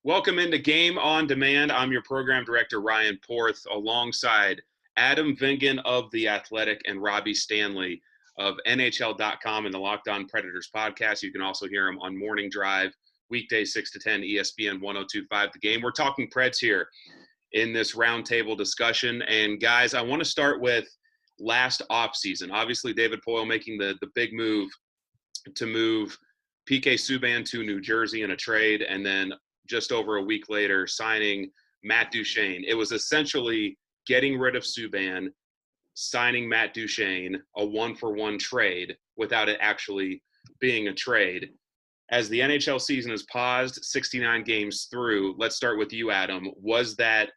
Welcome into Game on Demand. I'm your program director, Ryan Porth, alongside Adam Vingan of The Athletic and Robby Stanley of NHL.com and the Locked On Predators podcast. You can also hear him on Morning Drive, weekdays 6 to 10, ESPN 102.5 The Game. We're talking Preds here in this roundtable discussion. And, guys, I want to start with last offseason. Obviously, David Poile making the big move to move PK Subban to New Jersey in a trade, and then just over a week later signing Matt Duchene. It was essentially getting rid of Subban, signing Matt Duchene, a one-for-one trade without it actually being a trade. As the NHL season is paused, 69 games through, let's start with you, Adam. Was that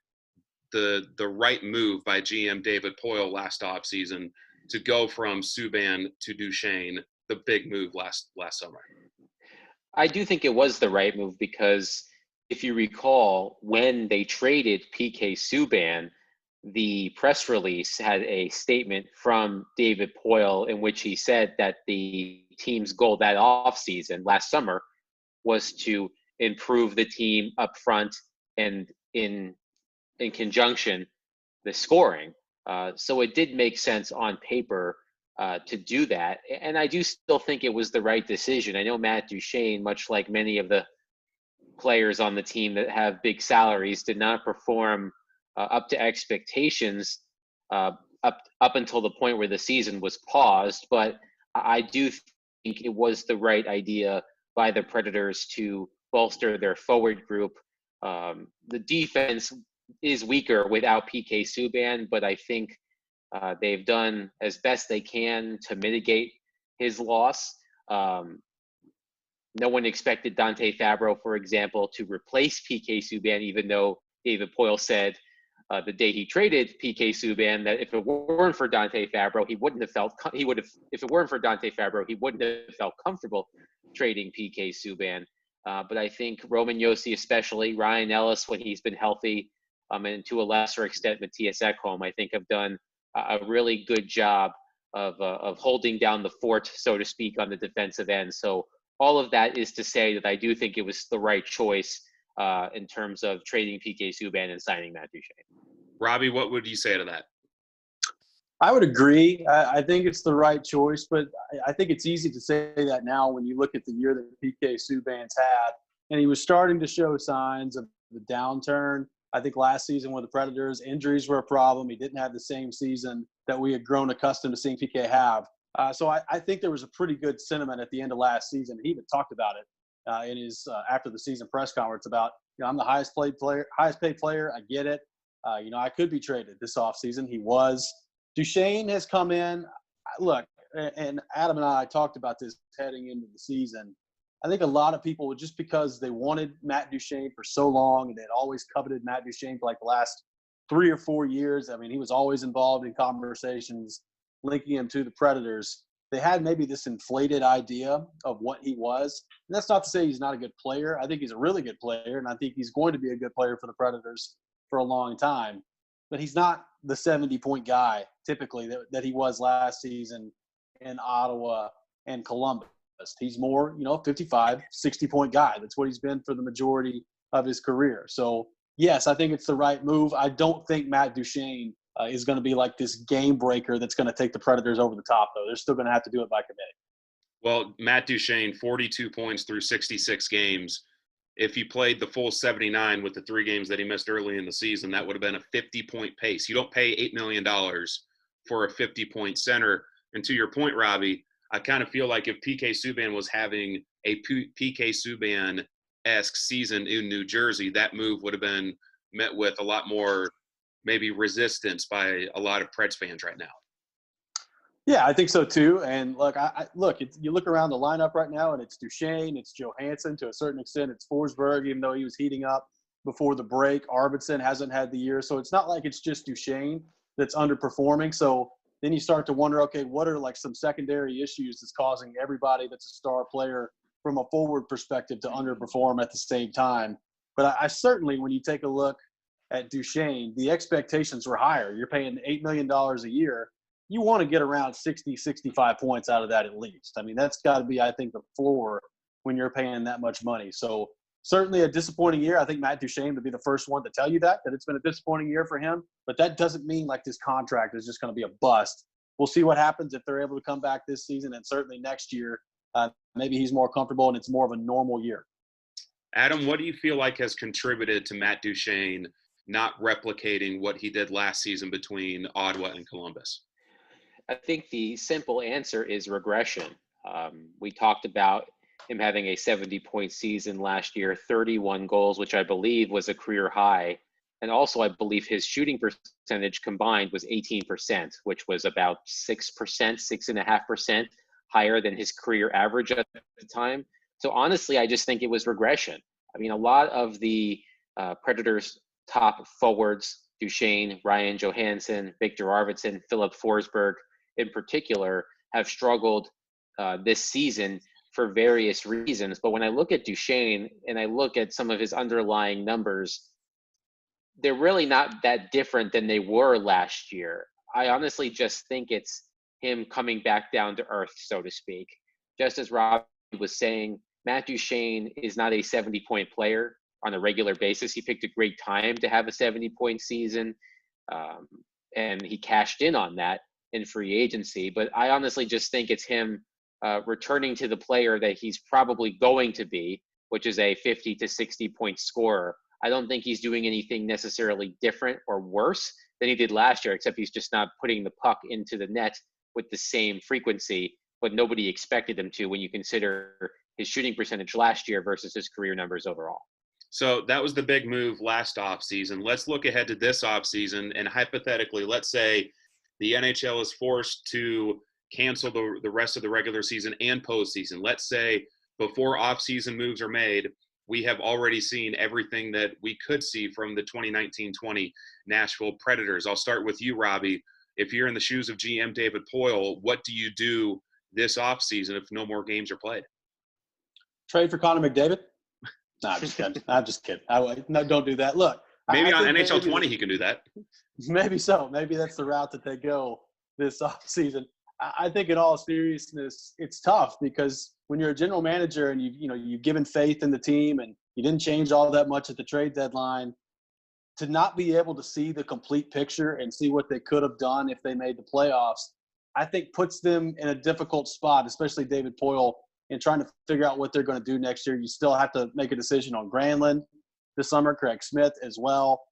the right move by GM David Poile last offseason to go from Subban to Duchene, the big move last summer? I do think it was the right move because if you recall, when they traded PK Subban, the press release had a statement from David Poile in which he said that the team's goal that offseason, last summer, was to improve the team up front and in conjunction, the scoring. So it did make sense on paper to do that. And I do still think it was the right decision. I know Matt Duchene, much like many of the players on the team that have big salaries, did not perform up to expectations up until the point where the season was paused. But I do think it was the right idea by the Predators to bolster their forward group. The defense is weaker without PK Subban, but I think they've done as best they can to mitigate his loss. No one expected Dante Fabro, for example, to replace PK Subban, even though David Poile said the day he traded PK Subban that if it weren't for Dante Fabro, he wouldn't have felt comfortable trading PK Subban. But I think Roman Josi, especially Ryan Ellis, when he's been healthy, and to a lesser extent Matthias Ekholm, I think have done a really good job of holding down the fort, so to speak, on the defensive end. So all of that is to say that I do think it was the right choice in terms of trading PK Subban and signing Matt Duchene. Robby, what would you say to that? I would agree. I think it's the right choice, but I think it's easy to say that now when you look at the year that PK Subban's had, and he was starting to show signs of the downturn. I think last season with the Predators, injuries were a problem. He didn't have the same season that we had grown accustomed to seeing PK have. So I think there was a pretty good sentiment at the end of last season. He even talked about it in his after the season press conference about, I'm the highest paid player. I get it. I could be traded this offseason. He was. Duchene has come in. Look, and Adam and I talked about this heading into the season. I think a lot of people, just because they wanted Matt Duchene for so long and they'd always coveted Matt Duchene for like the last 3 or 4 years. I mean, he was always involved in conversations linking him to the Predators. They had maybe this inflated idea of what he was. And that's not to say he's not a good player. I think he's a really good player, and I think he's going to be a good player for the Predators for a long time. But he's not the 70-point guy, typically, that he was last season in Ottawa and Columbus. He's more, 55, 60-point guy. That's what he's been for the majority of his career. So, yes, I think it's the right move. I don't think Matt Duchene is going to be like this game breaker that's going to take the Predators over the top, though. They're still going to have to do it by committee. Well, Matt Duchene, 42 points through 66 games. If he played the full 79 with the 3 games that he missed early in the season, that would have been a 50-point pace. You don't pay $8 million for a 50-point center. And to your point, Robby, I kind of feel like if PK Subban was having a PK Subban-esque season in New Jersey, that move would have been met with a lot more maybe resistance by a lot of Preds fans right now. Yeah, I think so too. And look, you look around the lineup right now, and it's Duchene, it's Johansson, to a certain extent, it's Forsberg, even though he was heating up before the break. Arvidsson hasn't had the year, so it's not like it's just Duchene that's underperforming. So then you start to wonder, okay, what are like some secondary issues that's causing everybody that's a star player from a forward perspective to underperform at the same time? But I certainly, when you take a look at Duchene, the expectations were higher. You're paying $8 million a year. You want to get around 60, 65 points out of that at least. I mean, that's got to be, I think, the floor when you're paying that much money. So certainly a disappointing year. I think Matt Duchene would be the first one to tell you that it's been a disappointing year for him. But that doesn't mean like this contract is just going to be a bust. We'll see what happens if they're able to come back this season, and certainly next year. Maybe he's more comfortable and it's more of a normal year. Adam, what do you feel like has contributed to Matt Duchene not replicating what he did last season between Ottawa and Columbus? I think the simple answer is regression. We talked about him having a 70-point season last year, 31 goals, which I believe was a career high. And also, I believe his shooting percentage combined was 18%, which was about 6%, 6.5% higher than his career average at the time. So honestly, I just think it was regression. I mean, a lot of the Predators' top forwards, Duchene, Ryan Johansson, Victor Arvidsson, Philip Forsberg in particular, have struggled this season for various reasons. But when I look at Duchene and I look at some of his underlying numbers, they're really not that different than they were last year. I honestly just think it's him coming back down to earth, so to speak. Just as Rob was saying, Matt Duchene is not a 70-point player on a regular basis. He picked a great time to have a 70-point season, and he cashed in on that in free agency. But I honestly just think it's him returning to the player that he's probably going to be, which is a 50 to 60-point scorer. I don't think he's doing anything necessarily different or worse than he did last year, except he's just not putting the puck into the net with the same frequency, but nobody expected him to when you consider his shooting percentage last year versus his career numbers overall. So that was the big move last offseason. Let's look ahead to this offseason, and hypothetically, let's say the NHL is forced to cancel the rest of the regular season and postseason. Let's say before offseason moves are made, we have already seen everything that we could see from the 2019-20 Nashville Predators. I'll start with you, Robby. If you're in the shoes of GM David Poile, what do you do this offseason if no more games are played? Trade for Connor McDavid? No, I'm just kidding. I'm just kidding. No, don't do that. Look. Maybe on NHL 20 he can do that. Maybe so. Maybe that's the route that they go this offseason. I think in all seriousness, it's tough because when you're a general manager and you've given faith in the team and you didn't change all that much at the trade deadline, to not be able to see the complete picture and see what they could have done if they made the playoffs, I think puts them in a difficult spot, especially David Poile, in trying to figure out what they're going to do next year. You still have to make a decision on Granlund this summer, Craig Smith as well.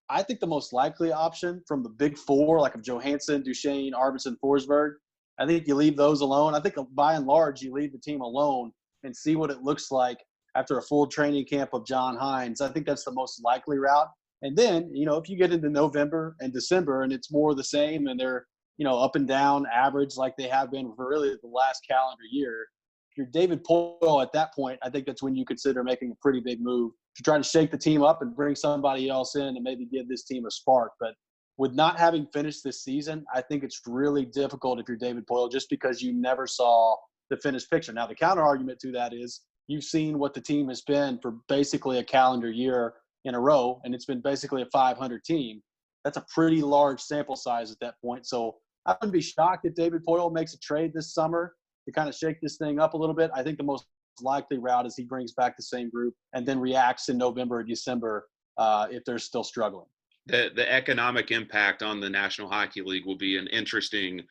I think the most likely option from the big four, like of Johansson, Duchene, Arvidsson, Forsberg, I think you leave those alone. I think by and large you leave the team alone and see what it looks like after a full training camp of John Hines. I think that's the most likely route. And then, if you get into November and December and it's more the same and they're, up and down average like they have been for really the last calendar year, if you're David Poile at that point, I think that's when you consider making a pretty big move to try to shake the team up and bring somebody else in and maybe give this team a spark. But with not having finished this season, I think it's really difficult if you're David Poile just because you never saw the finished picture. Now, the counter argument to that is you've seen what the team has been for basically a calendar year in a row, and it's been basically a 500 team. That's a pretty large sample size at that point. So I wouldn't be shocked if David Poile makes a trade this summer to kind of shake this thing up a little bit. I think the most likely route is he brings back the same group and then reacts in November or December if they're still struggling. The economic impact on the National Hockey League will be an interesting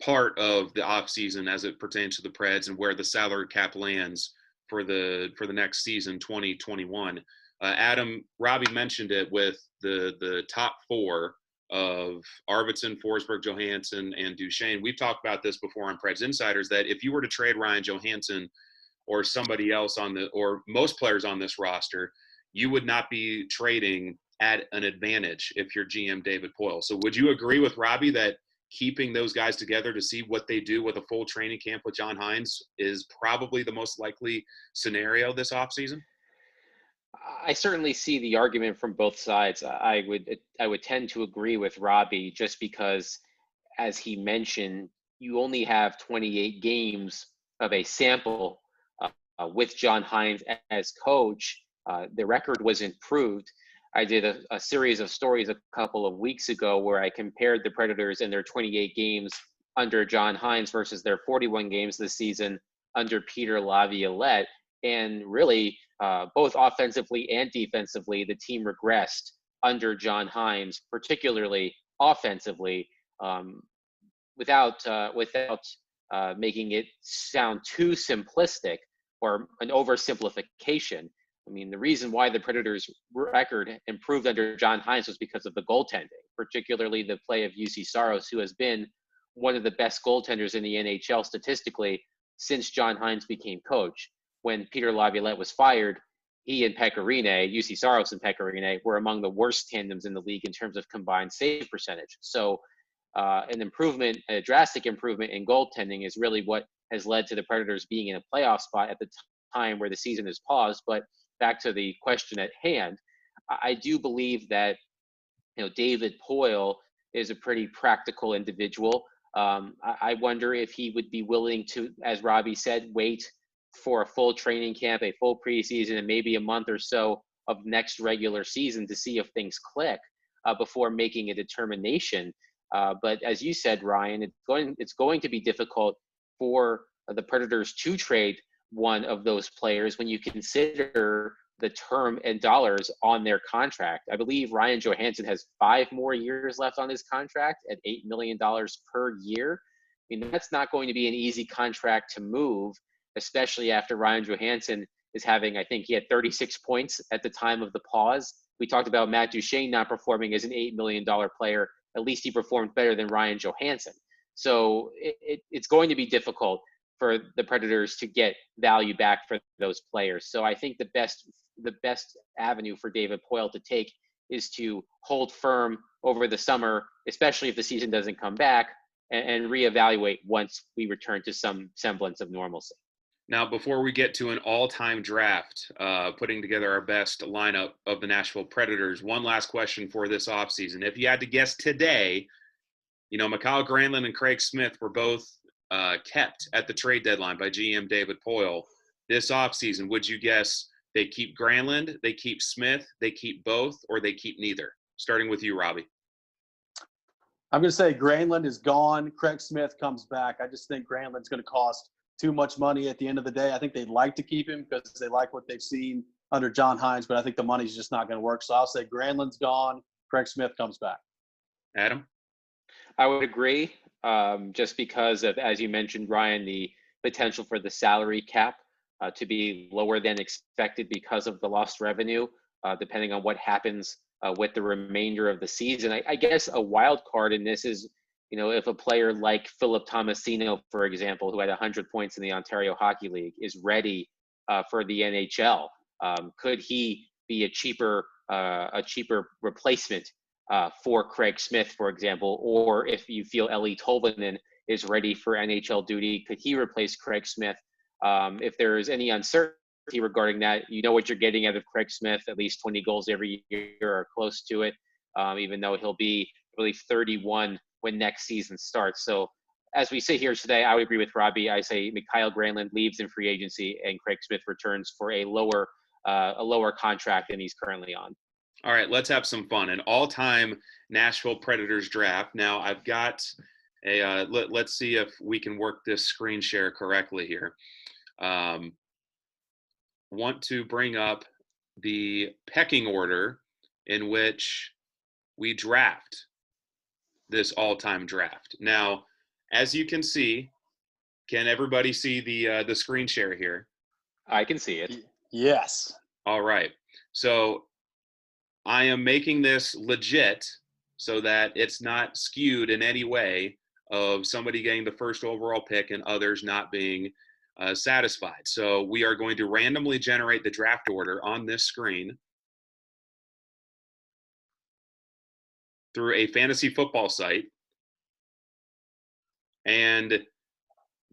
part of the offseason as it pertains to the Preds and where the salary cap lands for the next season, 2021. Adam, Robby mentioned it with the top four of Arvidsson, Forsberg, Johansson, and Duchene. We've talked about this before on Preds Insiders that if you were to trade Ryan Johansson or somebody else or most players on this roster, you would not be trading at an advantage if you're GM David Poile. So would you agree with Robby that keeping those guys together to see what they do with a full training camp with John Hines is probably the most likely scenario this offseason? I certainly see the argument from both sides. I would tend to agree with Robby just because, as he mentioned, you only have 28 games of a sample with John Hines as coach. The record was improved. I did a series of stories a couple of weeks ago where I compared the Predators in their 28 games under John Hines versus their 41 games this season under Peter Laviolette. And really, both offensively and defensively, the team regressed under John Hines, particularly offensively, without making it sound too simplistic or an oversimplification. I mean, the reason why the Predators' record improved under John Hines was because of the goaltending, particularly the play of UC Saros, who has been one of the best goaltenders in the NHL statistically since John Hines became coach. When Peter Laviolette was fired, he and Pecorine, UC Saros and Pecorine, were among the worst tandems in the league in terms of combined save percentage. So a drastic improvement in goaltending is really what has led to the Predators being in a playoff spot at the time where the season is paused. But back to the question at hand, I do believe that David Poile is a pretty practical individual. I wonder if he would be willing to, as Robby said, wait for a full training camp, a full preseason, and maybe a month or so of next regular season to see if things click before making a determination. But as you said, Ryan, it's going to be difficult for the Predators to trade one of those players when you consider the term and dollars on their contract. I believe Ryan Johansson has 5 more years left on his contract at $8 million per year. I mean, that's not going to be an easy contract to move, especially after Ryan Johansson is having, I think he had 36 points at the time of the pause. We talked about Matt Duchene not performing as an $8 million player. At least he performed better than Ryan Johansson. So it's going to be difficult for the Predators to get value back for those players. So I think the best avenue for David Poile to take is to hold firm over the summer, especially if the season doesn't come back, and reevaluate once we return to some semblance of normalcy. Now, before we get to an all-time draft, putting together our best lineup of the Nashville Predators, one last question for this offseason. If you had to guess today, Mikael Granlund and Craig Smith were both kept at the trade deadline by GM David Poile. This offseason, would you guess they keep Granlund, they keep Smith, they keep both, or they keep neither? Starting with you, Robby. I'm going to say Granlund is gone. Craig Smith comes back. I just think Granlund's going to cost too much money at the end of the day. I think they'd like to keep him because they like what they've seen under John Hines, but I think the money's just not going to work. So I'll say Granlund's gone. Craig Smith comes back. Adam? I would agree, just because of, as you mentioned, Ryan, the potential for the salary cap to be lower than expected because of the lost revenue, depending on what happens with the remainder of the season. I guess a wild card in this is, if a player like Philip Tomasino, for example, who had 100 points in the Ontario Hockey League, is ready for the NHL, could he be a cheaper replacement for Craig Smith, for example? Or if you feel Eeli Tolvanen is ready for NHL duty, could he replace Craig Smith? If there is any uncertainty regarding that, what you're getting out of Craig Smith, at least 20 goals every year or close to it, even though he'll be, I believe, 31 when next season starts. So as we sit here today, I would agree with Robby. I say Mikael Granlund leaves in free agency and Craig Smith returns for a lower contract than he's currently on. All right, let's have some fun. An all-time Nashville Predators draft. Now, I've got let's see if we can work this screen share correctly here. Want to bring up the pecking order in which we draft this all-time draft. Now, as you can see, can everybody see the screen share here? I can see it. Yes. All right. So I am making this legit so that it's not skewed in any way of somebody getting the first overall pick and others not being satisfied. So we are going to randomly generate the draft order on this screen through a fantasy football site. And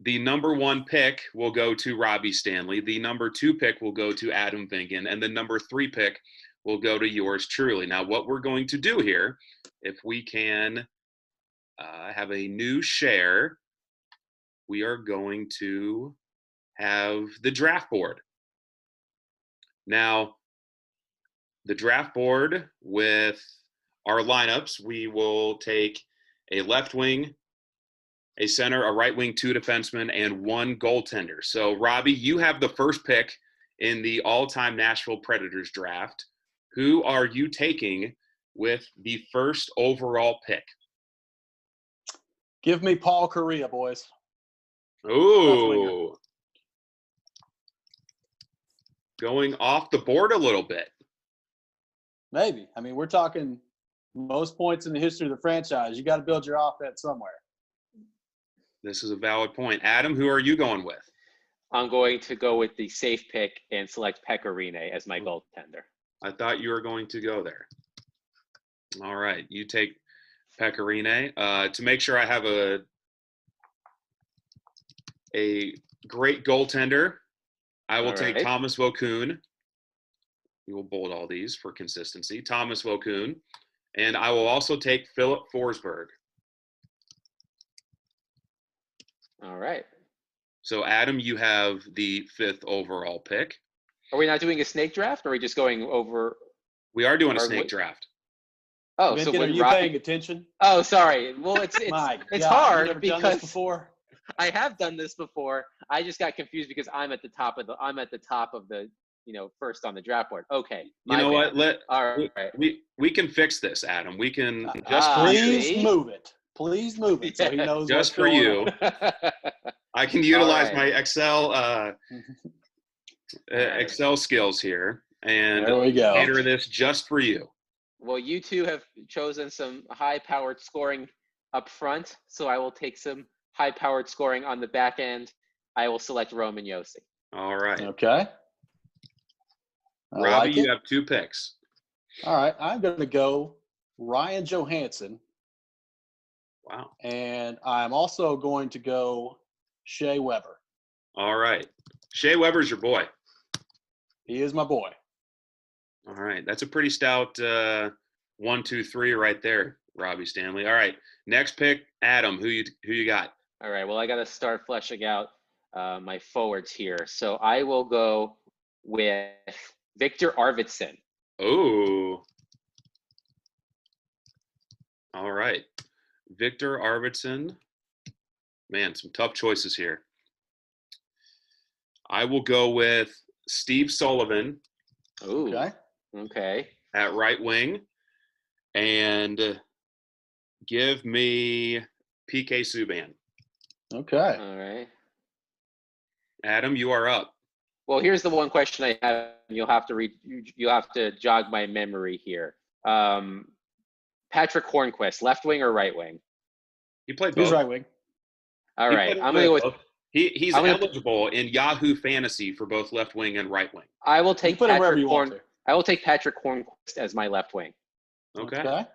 the number 1 pick will go to Robby Stanley. The number 2 pick will go to Adam Vingan. And the number 3 pick will go to yours truly. Now, what we're going to do here, if we can have a new share, we are going to have the draft board. Now, the draft board with our lineups, we will take a left wing, a center, a right wing, 2 defensemen, and 1 goaltender. So, Robby, you have the first pick in the all-time Nashville Predators draft. Who are you taking with the first overall pick? Give me Paul Correa, boys. Ooh. Going off the board a little bit. Maybe. I mean, we're talking most points in the history of the franchise. You got to build your offense somewhere. This is a valid point. Adam, who are you going with? I'm going to go with the safe pick and select Pekka Rinne as my goaltender. I thought you were going to go there. All right. You take Pekka Rinne. To make sure I have a great goaltender, I will take Thomas Vokoun. We will bold all these for consistency. Thomas Vokoun. And I will also take Philip Forsberg. All right. So, Adam, you have the 5th overall pick. Are we not doing a snake draft, or are we just going over? We are doing a snake draft. Oh, Vingan, so are you paying attention? Oh, sorry. Well, it's hard you never because done this before? I have done this before. I just got confused because I'm at the top of the first on the draft board. Okay. You know what? All right. We can fix this, Adam. We can please move it. Please move it so he knows just what's for going you. on. I can utilize my Excel skills here and there we go. cater this just for you. Well, you two have chosen some high-powered scoring up front, so I will take some high-powered scoring on the back end. I will select Roman Josi. All right. Okay. Robby, you have 2 picks. All right. I'm going to go Ryan Johansson. Wow. And I'm also going to go Shea Weber. All right. Shea Weber's your boy. He is my boy. All right. That's a pretty stout 1, 2, 3 right there, Robby Stanley. All right. Next pick, Adam. Who you got? All right. Well, I got to start fleshing out my forwards here. So I will go with Victor Arvidsson. Oh. All right. Victor Arvidsson. Man, some tough choices here. I will go with Steve Sullivan. Ooh. Okay. At right wing. And give me PK Subban. Okay. All right. Adam, you are up. Well, here's the one question I have. You'll have to jog my memory here. Patrick Hornquist, left wing or right wing? He played both. He's right wing. All right. I'm going to go with He's eligible in Yahoo Fantasy for both left wing and right wing. I will take I will take Patrick Hornquist as my left wing. Okay.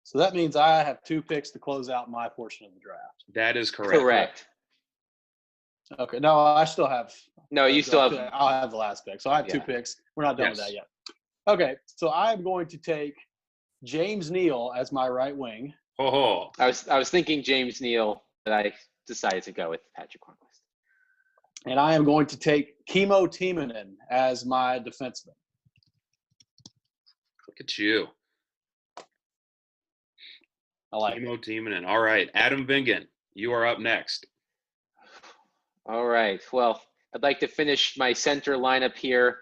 So that means I have 2 picks to close out my portion of the draft. That is correct. Correct. Okay. No, I still have. No, you still have. I'll have the last pick. So I have 2 picks. We're not done with that yet. Okay. So I'm going to take James Neal as my right wing. Oh. I was thinking James Neal, but I decided to go with Patrick Hornquist. And I am going to take Kimmo Timonen as my defenseman. Look at you. I like Kimmo Timonen. All right. Adam Vingan, you are up next. All right. Well, I'd like to finish my center lineup here.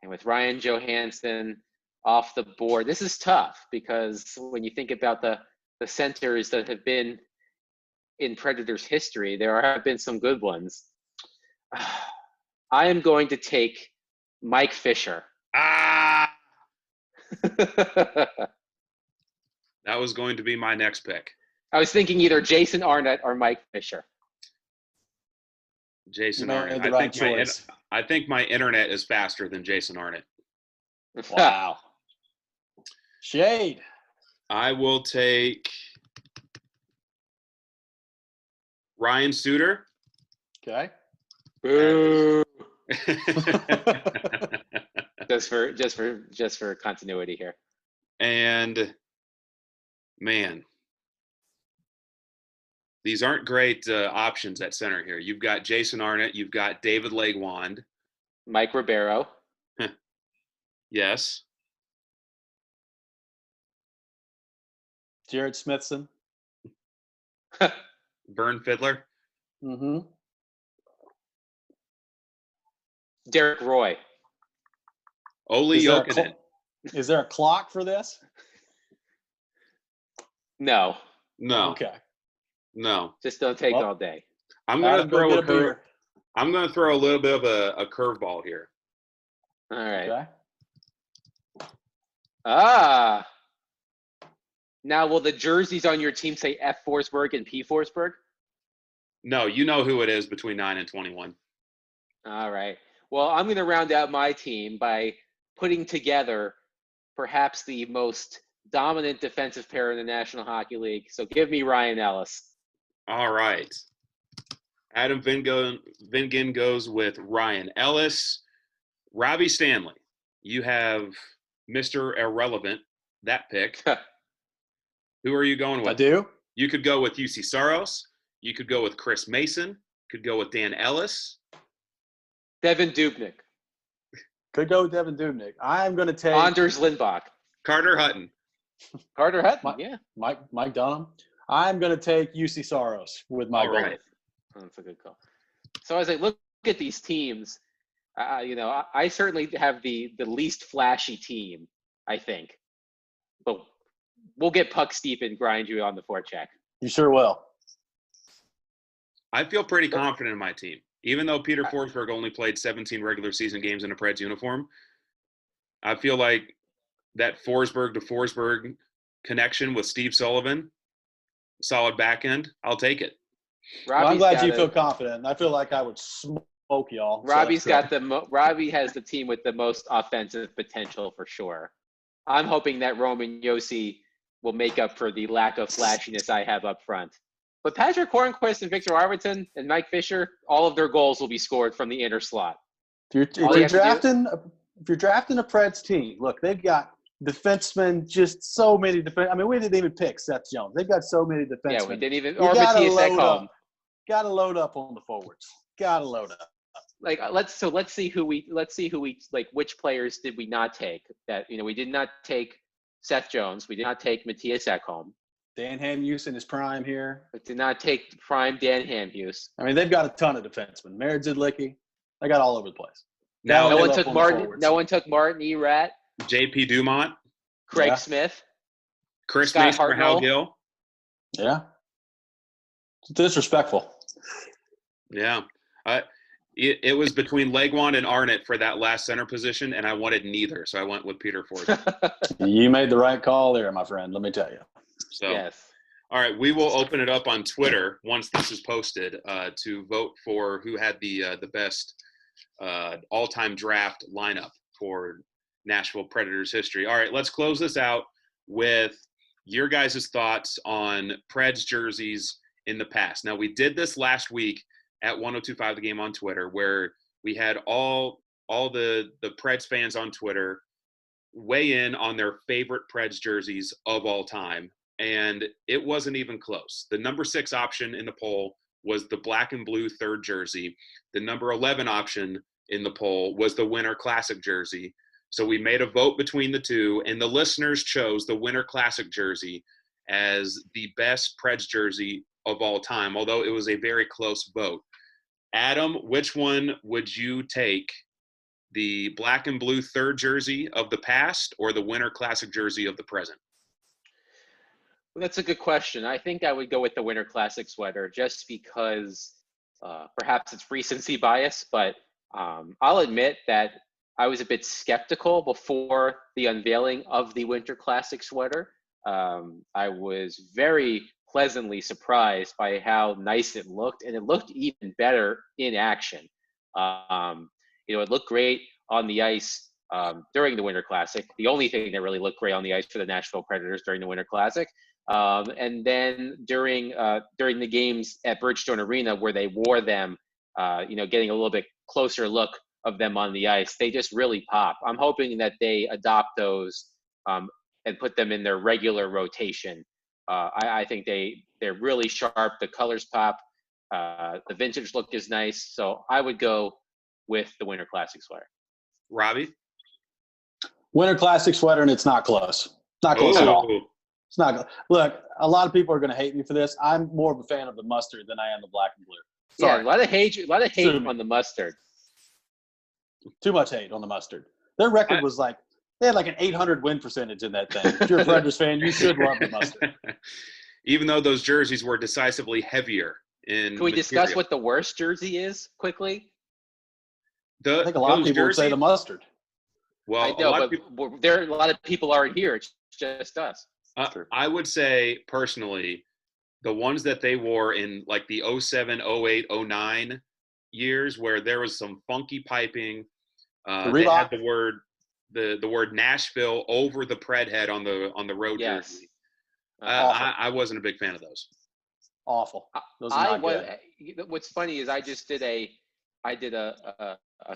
And with Ryan Johansson off the board, this is tough because when you think about the centers that have been in Predators history, there have been some good ones. I am going to take Mike Fisher. That was going to be my next pick. I was thinking either Jason Arnott or Mike Fisher. Jason Arnott. I think my internet is faster than Jason Arnott. Wow. Shade. I will take Ryan Suter. Okay. Boo. just for continuity here. And man, these aren't great options at center here. You've got Jason Arnott. You've got David Legwand. Mike Ribeiro. Yes. Jared Smithson. Vern Fiddler. Mm-hmm. Derek Roy. Ole Jokinen. Is there a clock for this? No. No. Okay. No. Just don't take all day. I'm going to throw a beer. I'm going to throw a little bit of a curveball here. All right. Okay. Now, will the jerseys on your team say F. Forsberg and P. Forsberg? No, you know who it is between 9 and 21. All right. Well, I'm going to round out my team by putting together perhaps the most dominant defensive pair in the National Hockey League. So give me Ryan Ellis. All right. Adam Vingan goes with Ryan Ellis. Robby Stanley, you have Mr. Irrelevant, that pick. Who are you going with? I do. You could go with UC Saros. You could go with Chris Mason. Could go with Dan Ellis. Devin Dubnyk. Could go with Devin Dubnyk. I'm going to take Anders Lindbach. Carter Hutton. Carter Hutton, yeah. Mike Dunham. I'm going to take UC Saros with my goal. Right. Oh, that's a good call. So as I look at these teams, I certainly have the least flashy team, I think. But we'll get pucks deep and grind you on the forecheck. You sure will. I feel pretty confident in my team. Even though Peter Forsberg only played 17 regular season games in a Preds uniform, I feel like that Forsberg to Forsberg connection with Steve Sullivan, solid back end, I'll take it. Well, I'm glad you feel confident. I feel like I would smoke y'all. Robbie's Robbie has the team with the most offensive potential for sure. I'm hoping that Roman Josi will make up for the lack of flashiness I have up front. But Patrick Hornquist and Victor Arvidsson and Mike Fisher, all of their goals will be scored from the inner slot. If you're drafting a Preds team, look, they've got defensemen, just so many defense. I mean, we didn't even pick Seth Jones. They've got so many defensemen. Yeah, we didn't even. Or Matthias Ekholm. Got to load up on the forwards. Got to load up. Like let's see who we like. Which players did we not take? That we did not take Seth Jones. We did not take Matthias Ekholm. Dan Hamhuis in his prime here. We did not take prime Dan Hamhuis. I mean, they've got a ton of defensemen. Merit Zidlicki. They got all over the place. Now, no one took Martin. No one took Martin Erat. JP Dumont. Craig Smith. Chris Scott Mason for Hal Gill. Yeah. It's disrespectful. Yeah. It was between Legwand and Arnott for that last center position, and I wanted neither, so I went with Peter Forsberg. You made the right call there, my friend. Let me tell you. So, yes. All right, we will open it up on Twitter once this is posted to vote for who had the best all-time draft lineup for Nashville Predators history. All right, let's close this out with your guys' thoughts on Preds jerseys in the past. Now, we did this last week at 1025 The Game on Twitter, where we had all the Preds fans on Twitter weigh in on their favorite Preds jerseys of all time. And it wasn't even close. The number 6 option in the poll was the black and blue third jersey. The number 11 option in the poll was the Winter Classic jersey. So we made a vote between the two, and the listeners chose the Winter Classic jersey as the best Preds jersey of all time, although it was a very close vote. Adam, which one would you take, the black and blue third jersey of the past or the Winter Classic jersey of the present? Well, that's a good question. I think I would go with the Winter Classic sweater just because perhaps it's recency bias, but I'll admit that I was a bit skeptical before the unveiling of the Winter Classic sweater. I was very pleasantly surprised by how nice it looked, and it looked even better in action. It looked great on the ice during the Winter Classic. The only thing that really looked great on the ice for the Nashville Predators during the Winter Classic. And then during the games at Bridgestone Arena where they wore them, getting a little bit closer look of them on the ice, they just really pop. I'm hoping that they adopt those and put them in their regular rotation. I think they're really sharp. The colors pop. The vintage look is nice. So I would go with the Winter Classic sweater. Robbie? Winter Classic sweater, and it's not close. Not close at all. It's not. Look, a lot of people are going to hate me for this. I'm more of a fan of the mustard than I am the black and blue. Sorry. Yeah, a lot of hate on the mustard. Too much hate on the Mustard. Their record was like they had like an 800 win percentage in that thing. If you're a Predators fan, you should love the Mustard. Even though those jerseys were decisively heavier in Can we discuss material. what the worst jersey is quickly? I think a lot of people would say the Mustard. Well, I know, but a lot of people aren't here. It's just us. I would say personally, the ones that they wore in like the 07, 08, 09 years, where there was some funky piping. They had the word Nashville over the Pred head on the road jersey. I wasn't a big fan of those. Awful. Those are not good. What's funny is I did a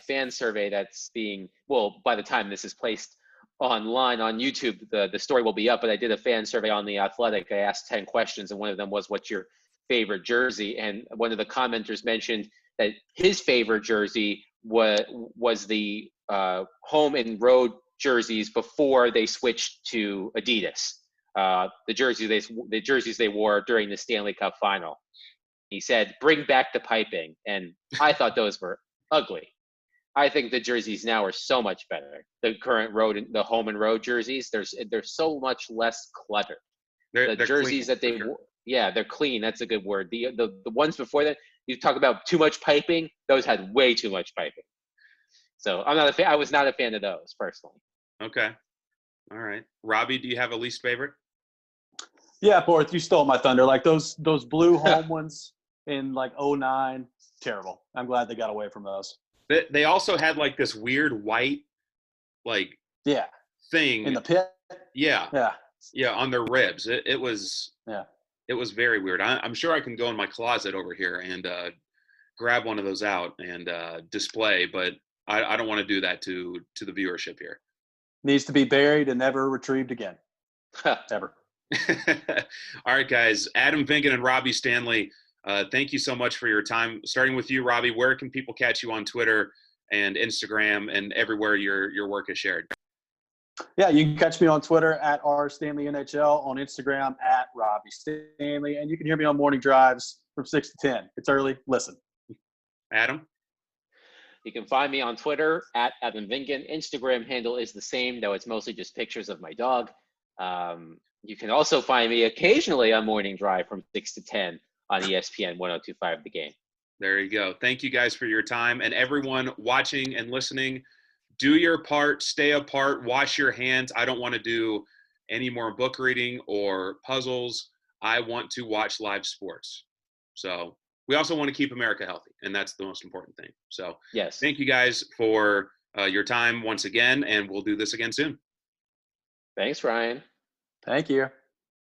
fan survey that's being, well, by the time this is placed online on YouTube, the story will be up, but I did a fan survey on The Athletic. I asked 10 questions, and one of them was, what's your favorite jersey? And one of the commenters mentioned that his favorite jersey was the home and road jerseys before they switched to Adidas. The jerseys they wore during the Stanley Cup final. He said, bring back the piping. And I thought those were ugly. I think the jerseys now are so much better. The current the home and road jerseys, they're so much less cluttered. The jerseys that they wore, yeah, they're clean. That's a good word. The ones before that, you talk about too much piping, those had way too much piping. So I'm not a fan. I was not a fan of those personally. Okay. All right. Robby, do you have a least favorite? Yeah, Porth, you stole my thunder. Like those blue home ones in like 09, terrible. I'm glad they got away from those. They also had like this weird white, like thing in the pit. Yeah, on their ribs. It was very weird. I'm sure I can go in my closet over here and grab one of those out and display, but I don't want to do that to the viewership here. Needs to be buried and never retrieved again. Ever. All right, guys. Adam Vingan and Robby Stanley, thank you so much for your time. Starting with you, Robby, where can people catch you on Twitter and Instagram and everywhere your work is shared? Yeah, you can catch me on Twitter at rstanleyNHL, on Instagram at Robby Stanley, and you can hear me on morning drives from 6 to 10. It's early. Listen. Adam? You can find me on Twitter at Adam Vingan. Instagram handle is the same, though it's mostly just pictures of my dog. You can also find me occasionally on Morning Drive from 6 to 10 on ESPN 102.5 The Game. There you go. Thank you guys for your time. And everyone watching and listening, do your part, stay apart, wash your hands. I don't want to do any more book reading or puzzles. I want to watch live sports. So we also want to keep America healthy, and that's the most important thing. So yes, thank you guys for your time once again, and we'll do this again soon. Thanks, Ryan. Thank you.